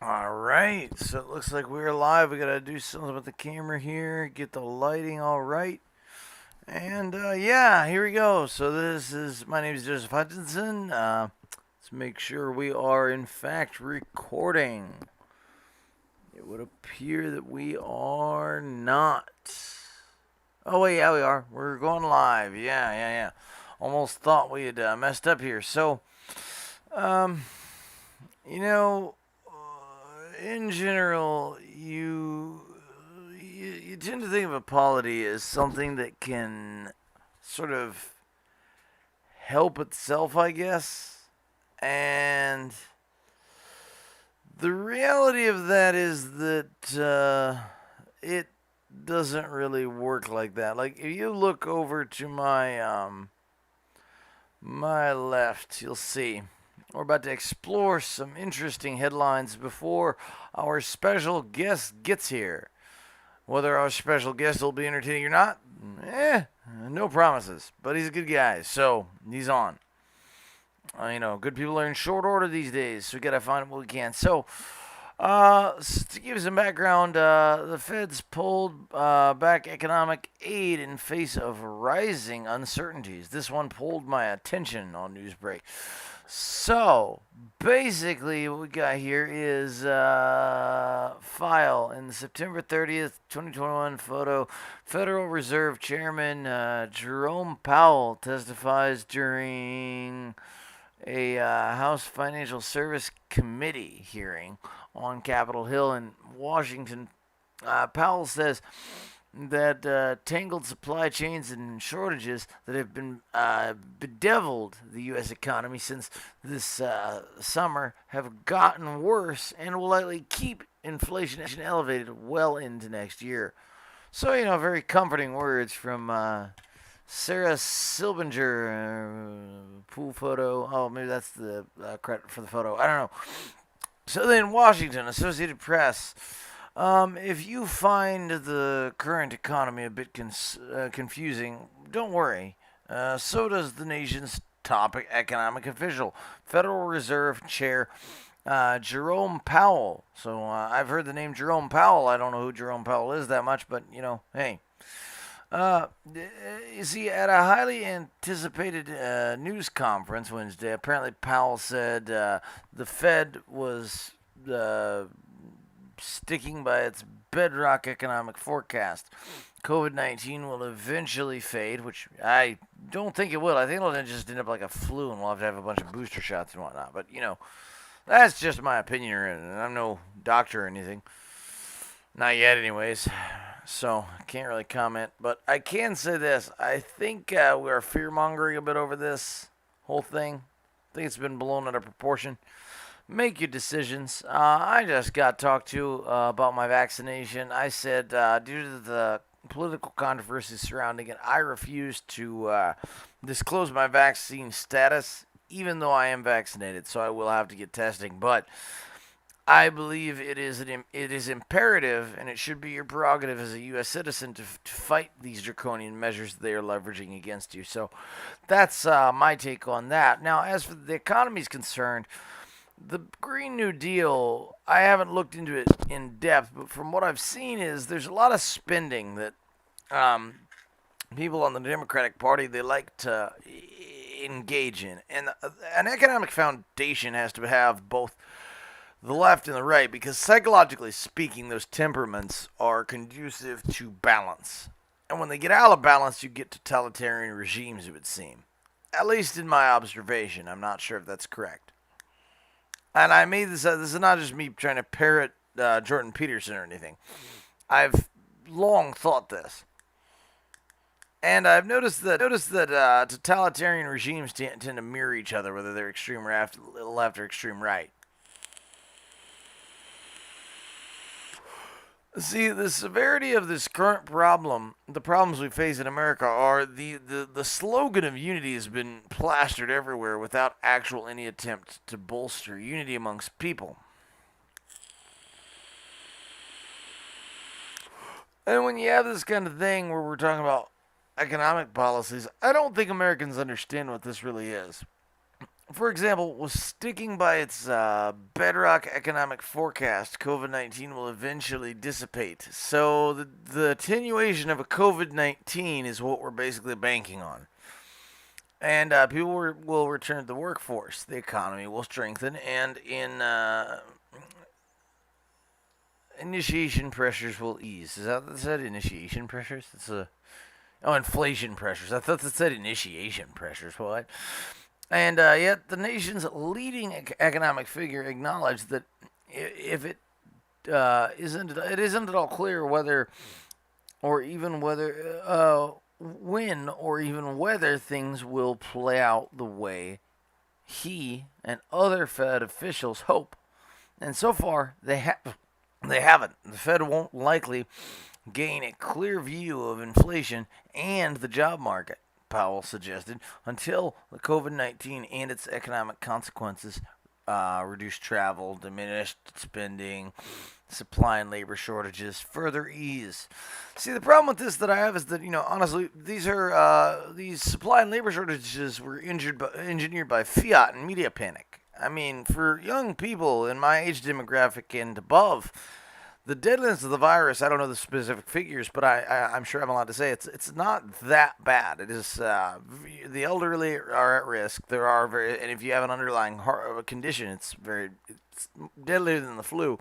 All right, so it looks like we're live. We gotta do something with the camera here, get the lighting all right, and yeah, here we go. So my name is Joseph Hutchinson. Let's make sure we are in fact recording. It would appear that we are not. Oh wait, yeah, we are. We're going live. Yeah. Almost thought we had messed up here. So, um, you know, in general, you tend to think of a polity as something that can sort of help itself, I guess. And the reality of that is that it doesn't really work like that. Like if you look over to my left, you'll see we're about to explore some interesting headlines before our special guest gets here. Whether our special guest will be entertaining or not, no promises. But he's a good guy, so he's on. Good people are in short order these days, so we gotta find what we can. So, to give you some background, the Feds pulled back economic aid in face of rising uncertainties. This one pulled my attention on Newsbreak. So, basically, what we got here is file in the September 30th, 2021 photo. Federal Reserve Chairman Jerome Powell testifies during a House Financial Service Committee hearing on Capitol Hill in Washington. Powell says that tangled supply chains and shortages that have been bedeviled the U.S. economy since this summer have gotten worse and will likely keep inflation elevated well into next year. So, very comforting words from Sarah Silbinger. Pool photo. Oh, maybe that's the credit for the photo. I don't know. So then, Washington, Associated Press. If you find the current economy a bit confusing, don't worry. So does the nation's top economic official, Federal Reserve Chair Jerome Powell. So I've heard the name Jerome Powell. I don't know who Jerome Powell is that much, but hey. Uh, you see, at a highly anticipated news conference Wednesday, apparently Powell said the Fed was sticking by its bedrock economic forecast. COVID 19 will eventually fade, which I don't think it will. I think it'll just end up like a flu and we'll have to have a bunch of booster shots and whatnot. But, that's just my opinion, and I'm no doctor or anything. Not yet, anyways. So, I can't really comment. But I can say this. I think we are fearmongering a bit over this whole thing. I think it's been blown out of proportion. Make your decisions. I just got talked to about my vaccination. I said, due to the political controversy surrounding it, I refuse to disclose my vaccine status, even though I am vaccinated. So I will have to get testing. But I believe it is imperative, and it should be your prerogative as a U.S. citizen to fight these draconian measures they are leveraging against you. So that's my take on that. Now, as for the economy is concerned, the Green New Deal, I haven't looked into it in depth, but from what I've seen is there's a lot of spending that people on the Democratic Party, they like to engage in. And an economic foundation has to have both the left and the right, because psychologically speaking, those temperaments are conducive to balance. And when they get out of balance, you get totalitarian regimes, it would seem. At least in my observation. I'm not sure if that's correct. And I made this. This is not just me trying to parrot Jordan Peterson or anything. I've long thought this, and I've noticed that totalitarian regimes tend to mirror each other, whether they're extreme left or extreme right. See, the severity of this current problem, the problems we face in America, are the slogan of unity has been plastered everywhere without actual any attempt to bolster unity amongst people. And when you have this kind of thing where we're talking about economic policies, I don't think Americans understand what this really is. for example, was sticking by its bedrock economic forecast, COVID 19 will eventually dissipate. So the attenuation of a COVID 19 is what we're basically banking on. And people will return to the workforce. The economy will strengthen, and initiation pressures will ease. Is that what it said? Initiation pressures? Inflation pressures. I thought that said initiation pressures. What? And yet, the nation's leading economic figure acknowledged that if it isn't at all clear whether, or even whether, when, or even whether things will play out the way he and other Fed officials hope. And so far, they haven't. The Fed won't likely gain a clear view of inflation and the job market, Powell suggested, until the COVID 19 and its economic consequences, reduced travel, diminished spending, supply and labor shortages, further ease. See, the problem with this that I have is that, honestly, these supply and labor shortages were engineered by fiat and media panic. I mean, for young people in my age demographic and above, the deadliness of the virus, I don't know the specific figures, but I'm sure I'm allowed to say it's not that bad. It is, the elderly are at risk. And if you have an underlying heart condition, it's deadlier than the flu.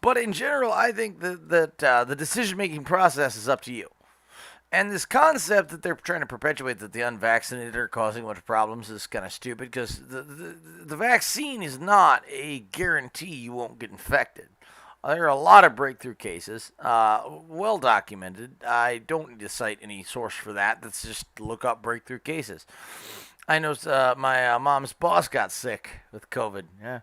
But in general, I think that the decision-making process is up to you. And this concept that they're trying to perpetuate that the unvaccinated are causing a bunch of problems is kind of stupid, because the vaccine is not a guarantee you won't get infected. There are a lot of breakthrough cases, well documented. I don't need to cite any source for that. Let's just look up breakthrough cases. I know my mom's boss got sick with COVID. Yeah,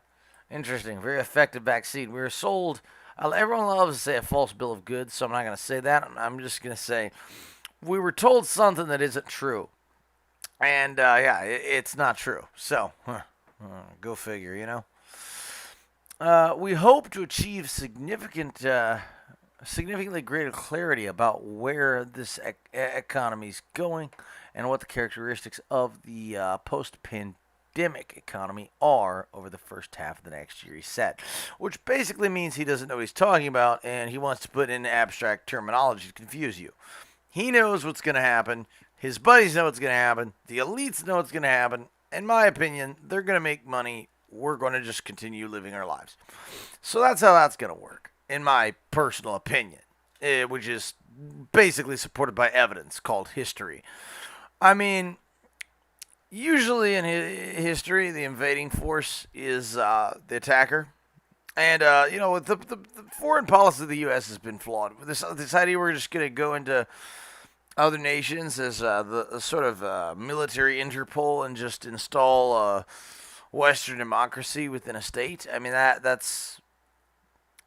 interesting. Very effective vaccine. We were sold. Everyone loves to say a false bill of goods, so I'm not going to say that. I'm just going to say we were told something that isn't true. And, it's not true. So, go figure, we hope to achieve significantly greater clarity about where this economy is going and what the characteristics of the post-pandemic economy are over the first half of the next year, he said. Which basically means he doesn't know what he's talking about, and he wants to put in abstract terminology to confuse you. He knows what's going to happen. His buddies know what's going to happen. The elites know what's going to happen. In my opinion, they're going to make money. We're going to just continue living our lives. So that's how that's going to work, in my personal opinion, which is basically supported by evidence called history. I mean, usually in history, the invading force is the attacker. And, the foreign policy of the U.S. has been flawed. This idea we're just going to go into other nations as the sort of military Interpol and just install Western democracy within a state. I mean, that's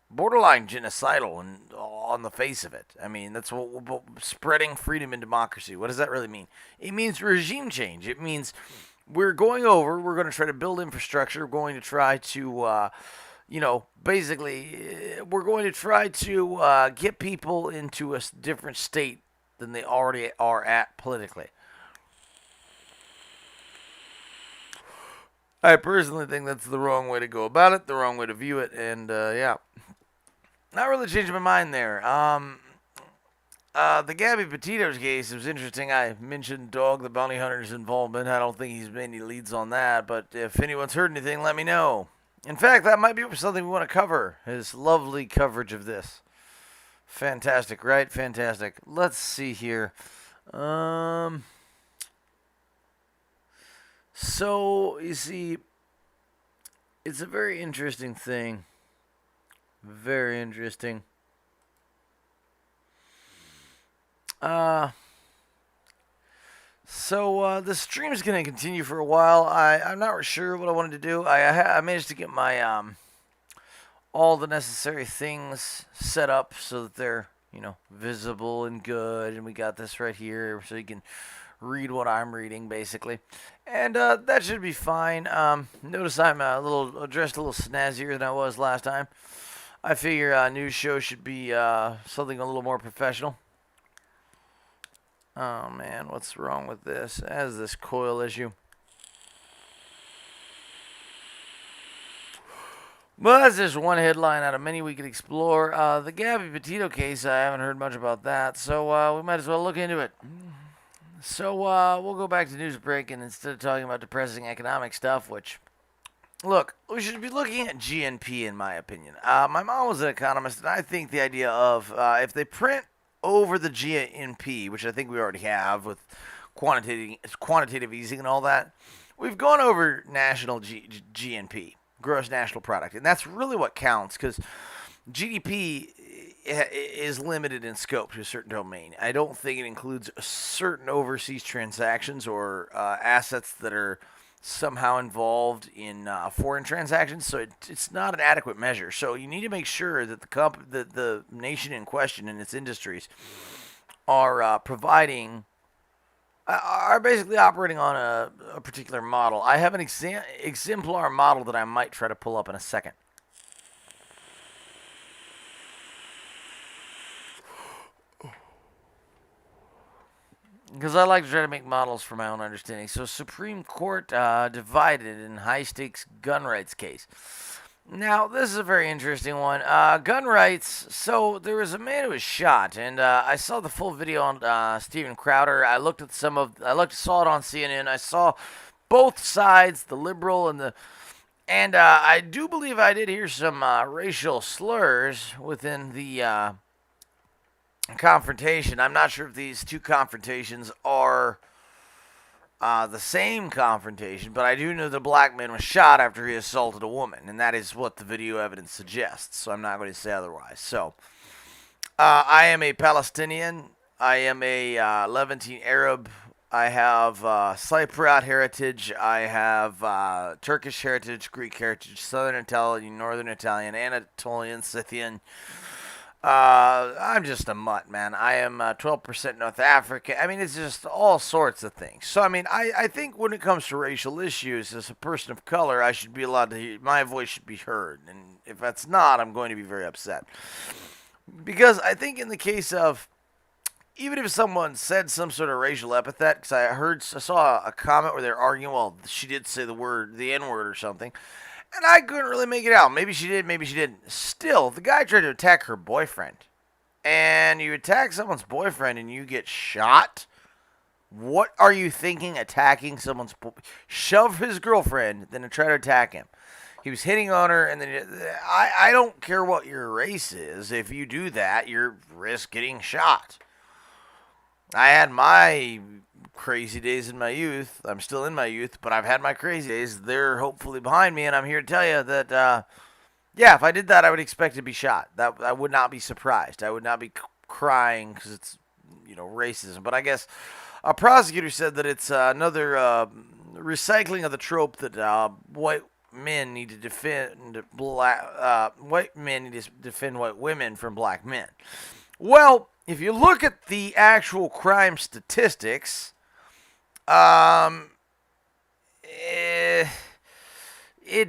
borderline genocidal and on the face of it. I mean, that's what spreading freedom and democracy. What does that really mean? It means regime change. It means we're going to try to build infrastructure. We're going to try to, we're going to try to get people into a different state than they already are at politically. I personally think that's the wrong way to go about it, the wrong way to view it, and not really changing my mind there. The Gabe Patino's case was interesting. I mentioned Dog the Bounty Hunter's involvement. I don't think he's made any leads on that, but if anyone's heard anything, let me know. In fact, that might be something we want to cover, his lovely coverage of this. Fantastic, right? Fantastic. Let's see here. So, you see, it's a very interesting thing. Very interesting. So the stream is going to continue for a while. I'm not sure what I wanted to do. I managed to get my all the necessary things set up so that they're, visible and good. And we got this right here so you can read what I'm reading, basically. And that should be fine. Notice I'm dressed a little snazzier than I was last time. I figure a news show should be something a little more professional. Oh, man, what's wrong with this? It has this coil issue. Well, that's just one headline out of many we could explore. The Gabe Patino case, I haven't heard much about that, so we might as well look into it. So we'll go back to news break, and instead of talking about depressing economic stuff, which, look, we should be looking at GNP, in my opinion. My mom was an economist, and I think the idea of if they print over the GNP, which I think we already have with quantitative easing and all that, we've gone over national GNP, gross national product, and that's really what counts because GDP is limited in scope to a certain domain. I don't think it includes certain overseas transactions or assets that are somehow involved in foreign transactions, so it's not an adequate measure. So you need to make sure that that the nation in question and its industries are providing are basically operating on a particular model. I have an exemplar model that I might try to pull up in a second. Because I like to try to make models for my own understanding. So, Supreme Court divided in high stakes gun rights case. Now, this is a very interesting one. Gun rights. So, there was a man who was shot, and I saw the full video on Steven Crowder. I saw it on CNN. I saw both sides, the liberal and the. And I do believe I did hear some racial slurs within the confrontation. I'm not sure if these two confrontations are the same confrontation, but I do know the black man was shot after he assaulted a woman, and that is what the video evidence suggests, so I'm not going to say otherwise. So, I am a Palestinian. I am a Levantine Arab. I have Cypriot heritage. I have Turkish heritage, Greek heritage, Southern Italian, Northern Italian, Anatolian, Scythian. I'm just a mutt, man. I am 12% North African. I mean, it's just all sorts of things. So, I mean, I think when it comes to racial issues, as a person of color, I should be allowed to hear, my voice should be heard. And if that's not, I'm going to be very upset. Because I think in the case of, even if someone said some sort of racial epithet, because I saw a comment where they're arguing, well, she did say the N word or something. And I couldn't really make it out. Maybe she did, maybe she didn't. Still, the guy tried to attack her boyfriend. And you attack someone's boyfriend and you get shot? What are you thinking attacking someone's shove his girlfriend, then to try to attack him? He was hitting on her, and then I don't care what your race is. If you do that, you risk getting shot. I had my crazy days in my youth. I'm still in my youth, but I've had my crazy days. They're hopefully behind me, and I'm here to tell you that, yeah, if I did that, I would expect to be shot. That I would not be surprised. I would not be crying because it's, racism. But I guess a prosecutor said that it's another recycling of the trope that white men need to defend white men need to defend white women from black men. Well, if you look at the actual crime statistics, it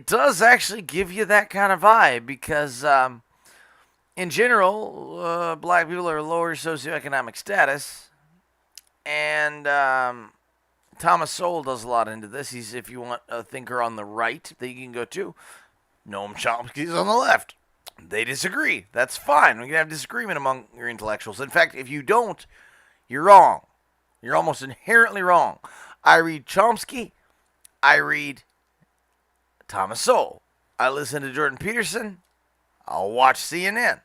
does actually give you that kind of vibe because, in general, black people are lower socioeconomic status, and Thomas Sowell does a lot into this. He's, if you want a thinker on the right that you can go to, Noam Chomsky's on the left. They disagree. That's fine. We can have disagreement among your intellectuals. In fact, if you don't, you're wrong. You're almost inherently wrong. I read Chomsky. I read Thomas Sowell. I listen to Jordan Peterson. I'll watch CNN.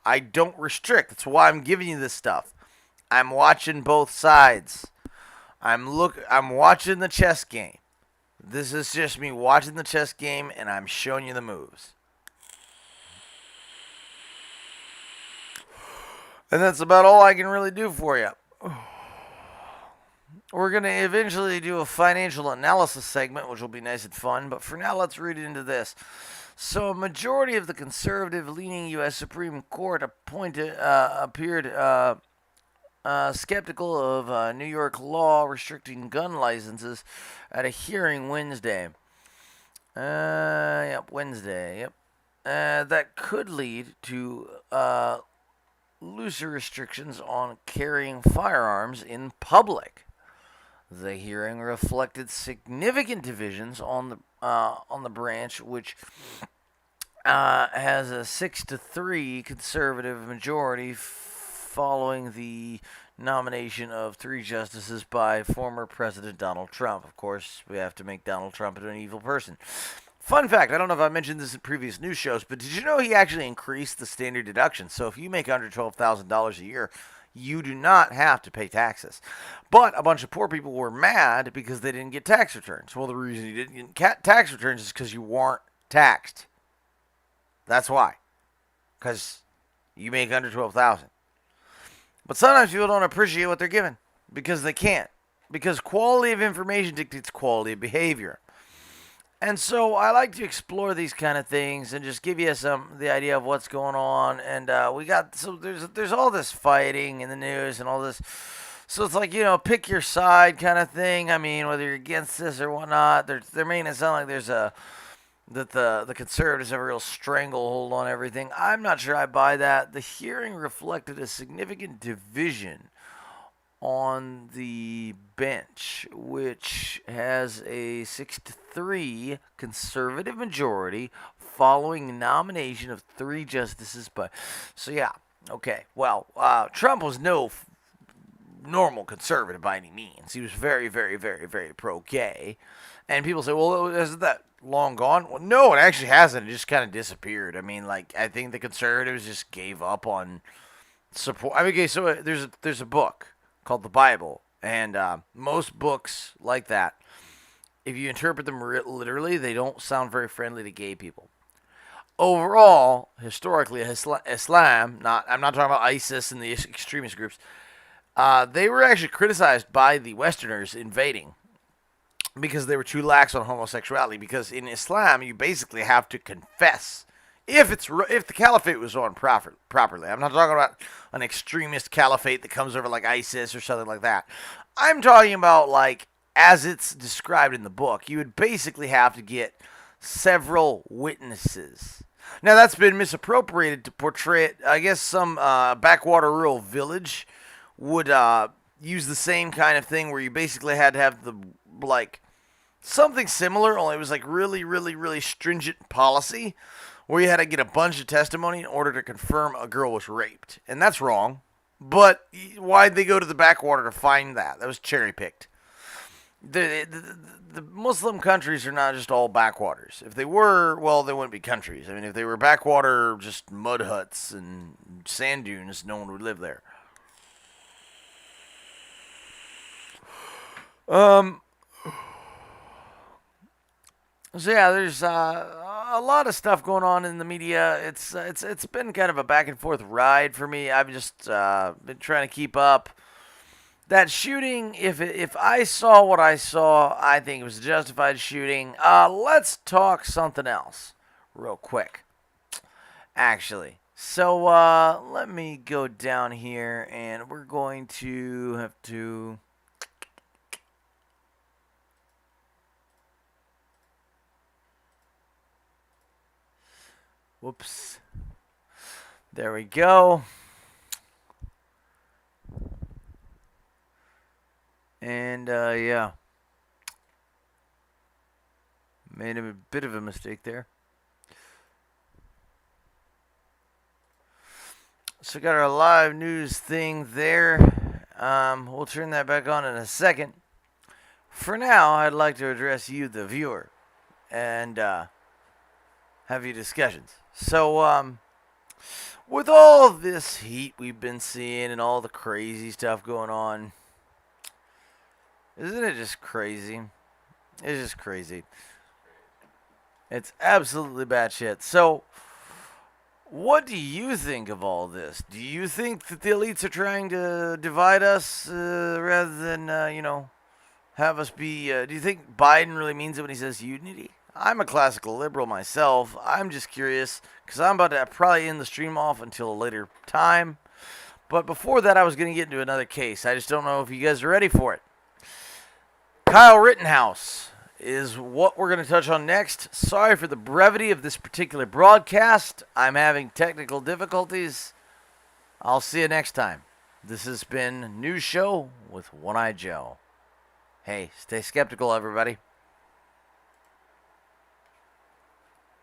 I don't restrict. That's why I'm giving you this stuff. I'm watching both sides. I'm watching the chess game. This is just me watching the chess game, and I'm showing you the moves. And that's about all I can really do for you. We're going to eventually do a financial analysis segment, which will be nice and fun. But for now, let's read into this. So, a majority of the conservative-leaning U.S. Supreme Court appeared skeptical of New York law restricting gun licenses at a hearing Wednesday. Wednesday. That could lead to looser restrictions on carrying firearms in public. The hearing reflected significant divisions on the branch, which has a 6-3 conservative majority following the nomination of 3 justices by former President Donald Trump. Of course, we have to make Donald Trump into an evil person. Fun fact, I don't know if I mentioned this in previous news shows, but did you know he actually increased the standard deduction? So if you make under $12,000 a year, you do not have to pay taxes. But a bunch of poor people were mad because they didn't get tax returns. Well, the reason you didn't get tax returns is because you weren't taxed. That's why. Because you make under $12,000. But sometimes people don't appreciate what they're given because they can't. Because quality of information dictates quality of behavior. And so I like to explore these kind of things and just give you the idea of what's going on. And there's all this fighting in the news and all this. So it's like, pick your side kind of thing. I mean, whether you're against this or whatnot, they're making it sound like that the conservatives have a real stranglehold on everything. I'm not sure I buy that. The hearing reflected a significant division on the bench, which has a 6-3 conservative majority following the nomination of 3 justices. Trump was no normal conservative by any means. He was very, very, very, very pro-gay. And people say, well, isn't that long gone? Well, no, it actually hasn't. It just kind of disappeared. I mean, I think the conservatives just gave up on support. I mean, okay, so there's a book called the Bible, and most books like that, if you interpret them literally, they don't sound very friendly to gay people. Overall, historically, Islam, I'm not talking about ISIS and the extremist groups, they were actually criticized by the Westerners invading because they were too lax on homosexuality. Because in Islam, you basically have to confess if the caliphate was on properly. I'm not talking about an extremist caliphate that comes over like ISIS or something like that. I'm talking about as it's described in the book. You would basically have to get several witnesses. Now that's been misappropriated to portray it. I guess some backwater rural village would use the same kind of thing where you basically had to have the something similar, only it was really, really, really stringent policy where you had to get a bunch of testimony in order to confirm a girl was raped. And that's wrong. But why'd they go to the backwater to find that? That was cherry-picked. The Muslim countries are not just all backwaters. If they were, well, they wouldn't be countries. I mean, if they were backwater, just mud huts and sand dunes, no one would live there. So yeah, there's a lot of stuff going on in the media. It's been kind of a back and forth ride for me. I've just been trying to keep up. That shooting, if I saw what I saw, I think it was a justified shooting. Let's talk something else real quick. Actually, so let me go down here, and we're going to have to. Whoops. There we go. And, yeah. Made a bit of a mistake there. So got our live news thing there. We'll turn that back on in a second. For now, I'd like to address you, the viewer, and have you discussions. So, with all this heat we've been seeing and all the crazy stuff going on, isn't it just crazy? It's just crazy. It's absolutely batshit. So, what do you think of all this? Do you think that the elites are trying to divide us rather than, have us be... do you think Biden really means it when he says unity? I'm a classical liberal myself. I'm just curious because I'm about to probably end the stream off until a later time. But before that, I was going to get into another case. I just don't know if you guys are ready for it. Kyle Rittenhouse is what we're going to touch on next. Sorry for the brevity of this particular broadcast. I'm having technical difficulties. I'll see you next time. This has been News Show with One-Eyed Joe. Hey, stay skeptical, everybody.